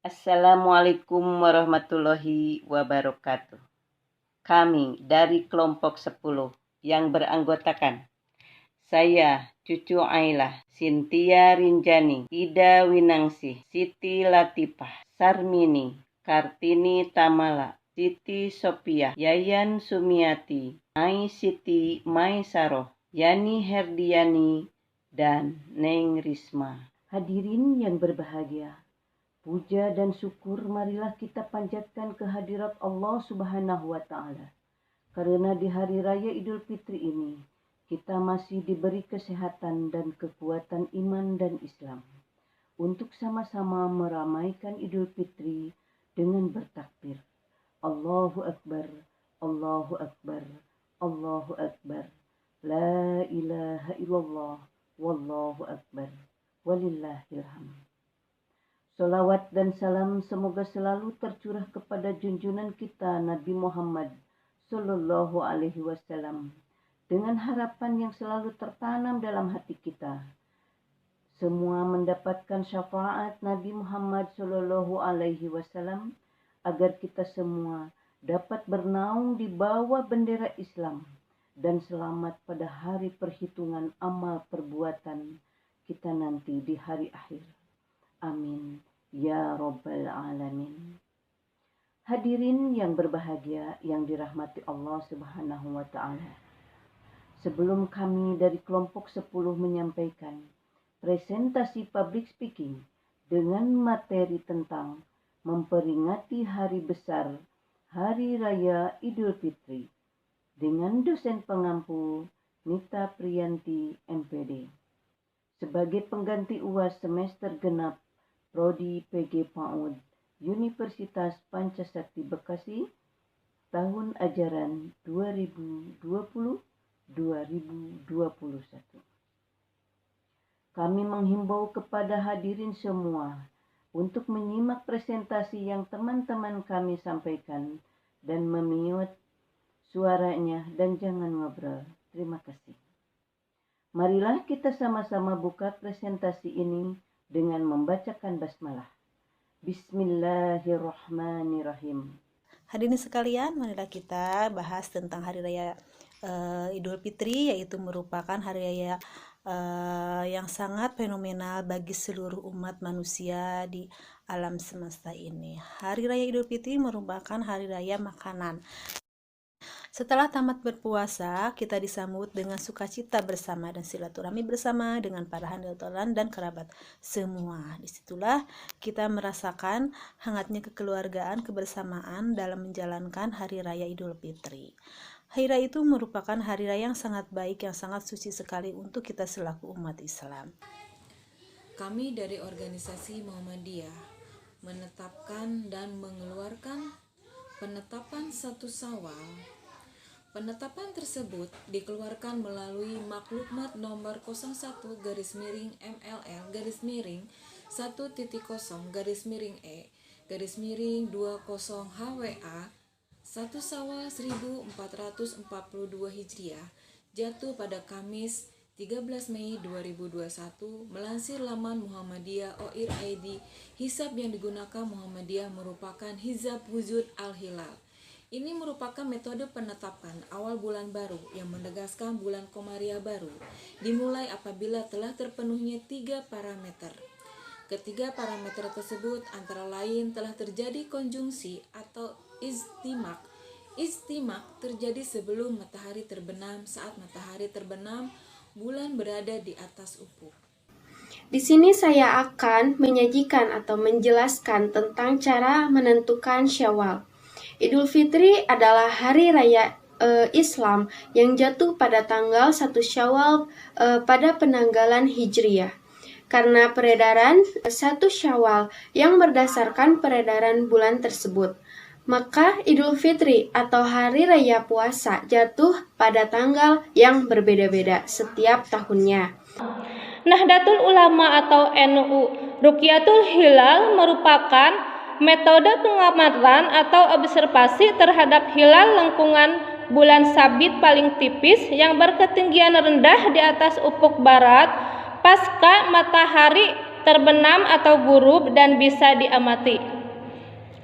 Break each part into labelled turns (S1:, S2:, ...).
S1: Assalamualaikum warahmatullahi wabarakatuh. Kami dari kelompok 10 yang beranggotakan saya, Cucu Ailah, Sintia Rinjani, Ida Winangsi, Siti Latifah, Sarmini, Kartini Tamala, Siti Sopiah, Yayan Sumiati, Mai Siti Mai Saroh, Yani Herdiani, dan Neng Risma. Hadirin yang berbahagia, puja dan syukur marilah kita panjatkan kehadirat Allah Subhanahu wa Ta'ala. Karena di hari raya Idul Fitri ini, kita masih diberi kesehatan dan kekuatan iman dan Islam untuk sama-sama meramaikan Idul Fitri dengan bertakbir. Allahu Akbar, Allahu Akbar, Allahu Akbar. La ilaha illallah, wallahu akbar, walillahilhamd. Salawat dan salam semoga selalu tercurah kepada junjungan kita Nabi Muhammad Sallallahu Alaihi Wasallam dengan harapan yang selalu tertanam dalam hati kita. Semua mendapatkan syafaat Nabi Muhammad Sallallahu Alaihi Wasallam agar kita semua dapat bernaung di bawah bendera Islam dan selamat pada hari perhitungan amal perbuatan kita nanti di hari akhir. Amin. Ya Rabbal Alamin. Hadirin yang berbahagia yang dirahmati Allah Subhanahu wa Ta'ala. Sebelum kami dari kelompok 10 menyampaikan presentasi public speaking dengan materi tentang memperingati hari besar Hari Raya Idul Fitri dengan dosen pengampu Nita Priyanti MPD. Sebagai pengganti UAS semester genap Prodi PG PAUD Universitas Pancasakti Bekasi tahun ajaran 2020-2021. Kami menghimbau kepada hadirin semua untuk menyimak presentasi yang teman-teman kami sampaikan dan memute suaranya dan jangan ngobrol. Terima kasih. Marilah kita sama-sama buka presentasi ini dengan membacakan basmalah. Bismillahirrahmanirrahim.
S2: Hadirin sekalian, marilah kita bahas tentang Hari Raya Idul Fitri, yaitu merupakan hari raya yang sangat fenomenal bagi seluruh umat manusia di alam semesta ini. Hari Raya Idul Fitri merupakan hari raya makanan. Setelah tamat berpuasa, kita disambut dengan sukacita bersama dan silaturahmi bersama dengan para handaltolan dan kerabat semua. Disitulah kita merasakan hangatnya kekeluargaan, kebersamaan dalam menjalankan Hari Raya Idul Fitri. Hari Raya itu merupakan hari raya yang sangat baik, yang sangat suci sekali untuk kita selaku umat Islam.
S3: Kami dari organisasi Muhammadiyah menetapkan dan mengeluarkan penetapan 1 Syawal. Penetapan tersebut dikeluarkan melalui Maklumat nomor 01-MLL-E-20HWA 1 Syawal 1442 Hijriah jatuh pada Kamis 13 Mei 2021 melansir laman Muhammadiyah OIR ID. Hisab yang digunakan Muhammadiyah merupakan Hizab Wujud Al-Hilal. Ini merupakan metode penetapan awal bulan baru yang menegaskan bulan Komariah baru dimulai apabila telah terpenuhnya 3 parameter. Ketiga parameter tersebut antara lain telah terjadi konjungsi atau ijtimak. Ijtimak terjadi sebelum matahari terbenam. Saat matahari terbenam, bulan berada di atas ufuk.
S4: Di sini saya akan menyajikan atau menjelaskan tentang cara menentukan Syawal. Idul Fitri adalah hari raya Islam yang jatuh pada tanggal 1 Syawal pada penanggalan Hijriyah. Karena peredaran 1 Syawal yang berdasarkan peredaran bulan tersebut, maka Idul Fitri atau hari raya puasa jatuh pada tanggal yang berbeda-beda setiap tahunnya.
S5: Nahdlatul Ulama atau NU Ruqyatul Hilal merupakan metode pengamatan atau observasi terhadap hilal lengkungan bulan sabit paling tipis yang berketinggian rendah di atas ufuk barat pasca matahari terbenam atau gurub dan bisa diamati.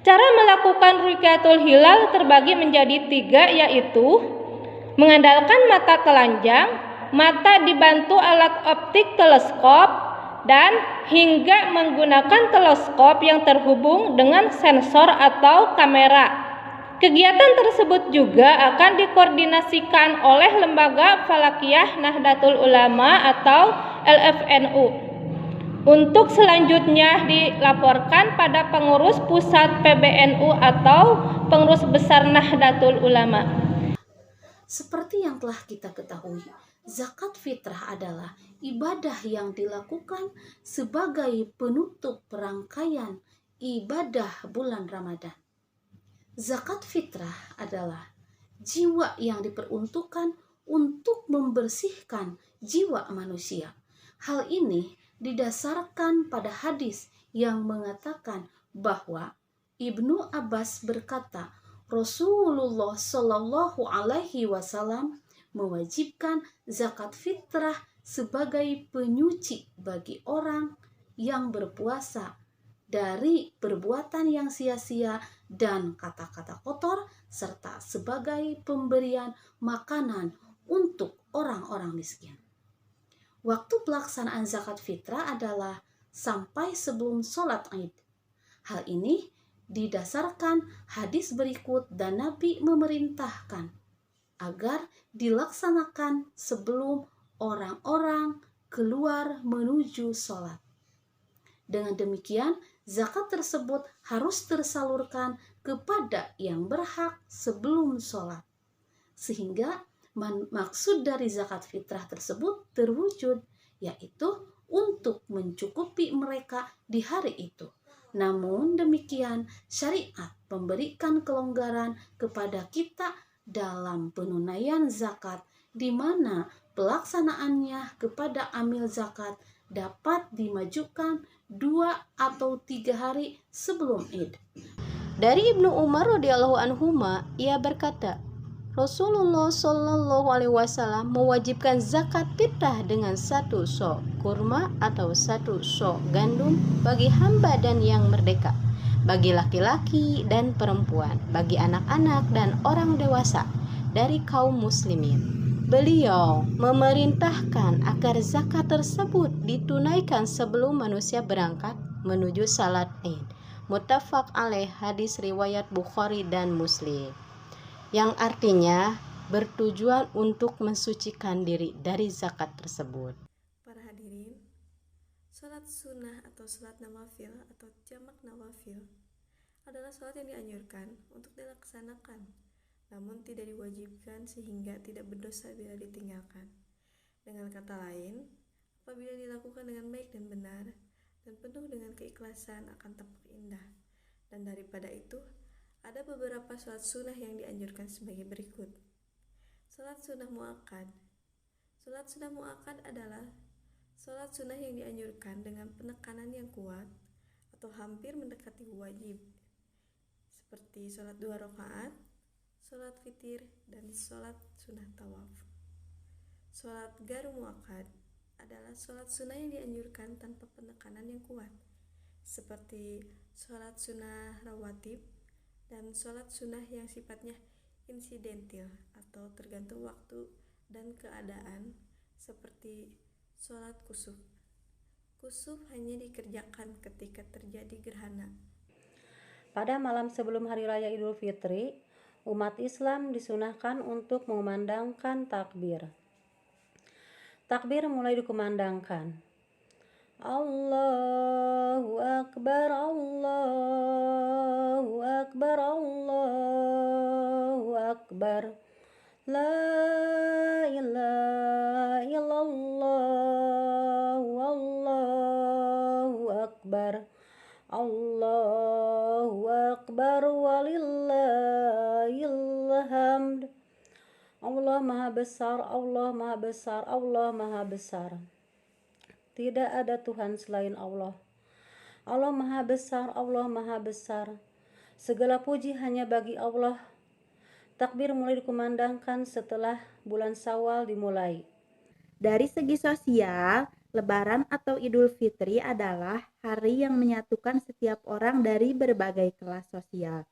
S5: Cara melakukan rukyatul hilal terbagi menjadi 3, yaitu mengandalkan mata telanjang, mata dibantu alat optik teleskop, dan hingga menggunakan teleskop yang terhubung dengan sensor atau kamera. Kegiatan tersebut juga akan dikoordinasikan oleh Lembaga Falakiyah Nahdlatul Ulama atau LFNU. Untuk selanjutnya dilaporkan pada pengurus pusat PBNU atau pengurus besar Nahdlatul Ulama.
S6: Seperti yang telah kita ketahui, zakat fitrah adalah ibadah yang dilakukan sebagai penutup rangkaian ibadah bulan Ramadan. Zakat fitrah adalah jiwa yang diperuntukkan untuk membersihkan jiwa manusia. Hal ini didasarkan pada hadis yang mengatakan bahwa Ibnu Abbas berkata, Rasulullah Shallallahu Alaihi Wasallam mewajibkan zakat fitrah sebagai penyuci bagi orang yang berpuasa dari perbuatan yang sia-sia dan kata-kata kotor, serta sebagai pemberian makanan untuk orang-orang miskin. Waktu pelaksanaan zakat fitrah adalah sampai sebelum sholat Id. Hal ini didasarkan hadis berikut dan Nabi memerintahkan agar dilaksanakan sebelum orang-orang keluar menuju sholat. Dengan demikian, zakat tersebut harus tersalurkan kepada yang berhak sebelum sholat, sehingga maksud dari zakat fitrah tersebut terwujud, yaitu untuk mencukupi mereka di hari itu. Namun demikian, syariat memberikan kelonggaran kepada kita dalam penunaian zakat, di mana pelaksanaannya kepada amil zakat dapat dimajukan 2 atau 3 hari sebelum Id.
S4: Dari Ibnu Umar radhiyallahu anhuma, ia berkata, Rasulullah Shallallahu Alaihi Wasallam mewajibkan zakat fitrah dengan 1 sok kurma atau 1 sok gandum bagi hamba dan yang merdeka, bagi laki-laki dan perempuan, bagi anak-anak dan orang dewasa dari kaum muslimin. Beliau memerintahkan agar zakat tersebut ditunaikan sebelum manusia berangkat menuju salat Id. Muttafaq alaih, hadis riwayat Bukhari dan Muslim, yang artinya bertujuan untuk mensucikan diri dari zakat tersebut.
S7: Para hadirin, sholat sunnah atau sholat nawafil atau jamak nawafil adalah sholat yang dianjurkan untuk dilaksanakan, namun tidak diwajibkan sehingga tidak berdosa bila ditinggalkan. Dengan kata lain, apabila dilakukan dengan baik dan benar dan penuh dengan keikhlasan akan tampak indah. Dan daripada itu, ada beberapa sholat sunnah yang dianjurkan sebagai berikut. Sholat sunnah mu'akkad. Sholat sunnah mu'akkad adalah sholat sunnah yang dianjurkan dengan penekanan yang kuat atau hampir mendekati wajib, seperti sholat 2 rakaat, sholat witir, dan sholat sunnah tawaf. Sholat garu mu'akkad adalah sholat sunnah yang dianjurkan tanpa penekanan yang kuat, seperti sholat sunnah rawatib dan sholat sunnah yang sifatnya insidentil atau tergantung waktu dan keadaan, seperti sholat kusuf. Kusuf hanya dikerjakan ketika terjadi gerhana.
S8: Pada malam sebelum Hari Raya Idul Fitri, umat Islam disunahkan untuk mengumandangkan takbir. Takbir mulai dikumandangkan. Allahu Akbar, Allahu Akbar, Allahu Akbar, La ilaha illallah, Allahu Akbar, Allahu Akbar, walillahil hamd. Allah Maha Besar, Allah Maha Besar, Allah Maha Besar. Tidak ada Tuhan selain Allah. Allah Maha Besar, Allah Maha Besar. Segala puji hanya bagi Allah. Takbir mulai dikumandangkan setelah bulan Syawal dimulai.
S9: Dari segi sosial, Lebaran atau Idul Fitri adalah hari yang menyatukan setiap orang dari berbagai kelas sosial.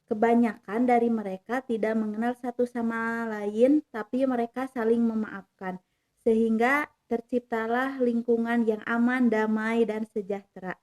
S9: Kebanyakan dari mereka tidak mengenal satu sama lain, tapi mereka saling memaafkan, sehingga terciptalah lingkungan yang aman, damai, dan sejahtera.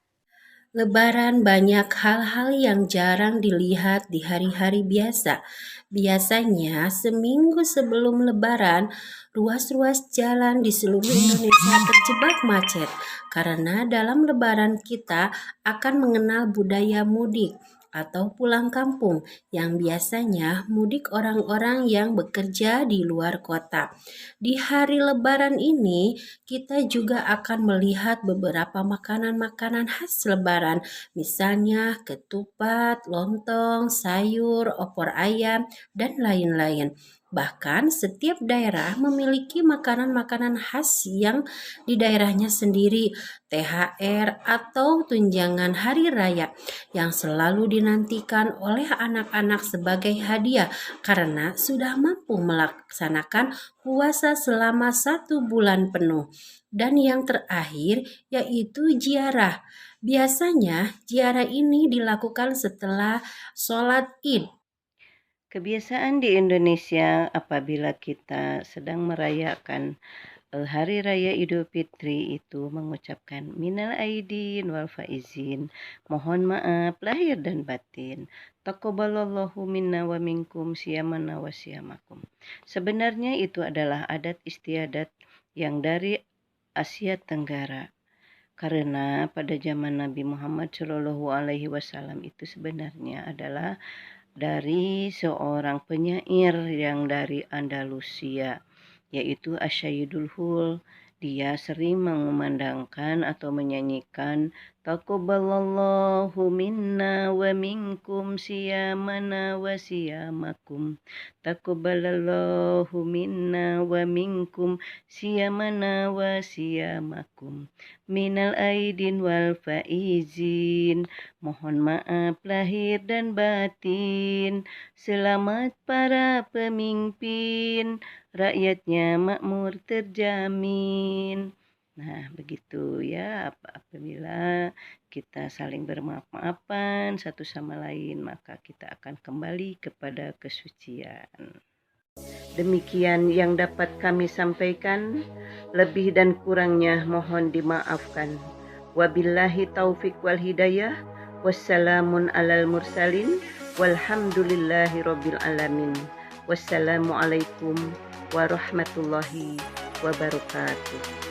S10: Lebaran banyak hal-hal yang jarang dilihat di hari-hari biasa. Biasanya seminggu sebelum Lebaran, ruas-ruas jalan di seluruh Indonesia terjebak macet karena dalam Lebaran kita akan mengenal budaya mudik atau pulang kampung yang biasanya mudik orang-orang yang bekerja di luar kota. Di hari Lebaran ini, kita juga akan melihat beberapa makanan-makanan khas Lebaran, misalnya ketupat, lontong, sayur, opor ayam, dan lain-lain. Bahkan setiap daerah memiliki makanan-makanan khas yang di daerahnya sendiri, THR atau tunjangan hari raya yang selalu dinantikan oleh anak-anak sebagai hadiah karena sudah mampu melaksanakan puasa selama 1 bulan penuh. Dan yang terakhir yaitu ziarah. Biasanya ziarah ini dilakukan setelah sholat Id.
S1: Kebiasaan di Indonesia apabila kita sedang merayakan Hari Raya Idul Fitri itu mengucapkan minal aidin wal faizin, mohon maaf lahir dan batin. Taqabbalallahu minna wa minkum siyamana wa siyamakum. Sebenarnya itu adalah adat istiadat yang dari Asia Tenggara. Karena pada zaman Nabi Muhammad SAW itu sebenarnya adalah dari seorang penyair yang dari Andalusia, yaitu Asyidul Hul. Dia sering mengumandangkan atau menyanyikan Taqabbalallahu minna wa minkum siyamana wa siyamakum. Taqabbalallahu minna wa minkum siyamana wa siyamakum. Minal aidin wal faizin, mohon maaf lahir dan batin. Selamat para pemimpin, rakyatnya makmur terjamin. Nah, begitu ya, apabila kita saling bermaaf-maafan satu sama lain, maka kita akan kembali kepada kesucian. Demikian yang dapat kami sampaikan, lebih dan kurangnya mohon dimaafkan. Wabillahi taufik wal hidayah, wassalamun alal mursalin, walhamdulillahi rabbil alamin. Wassalamualaikum warahmatullahi wabarakatuh.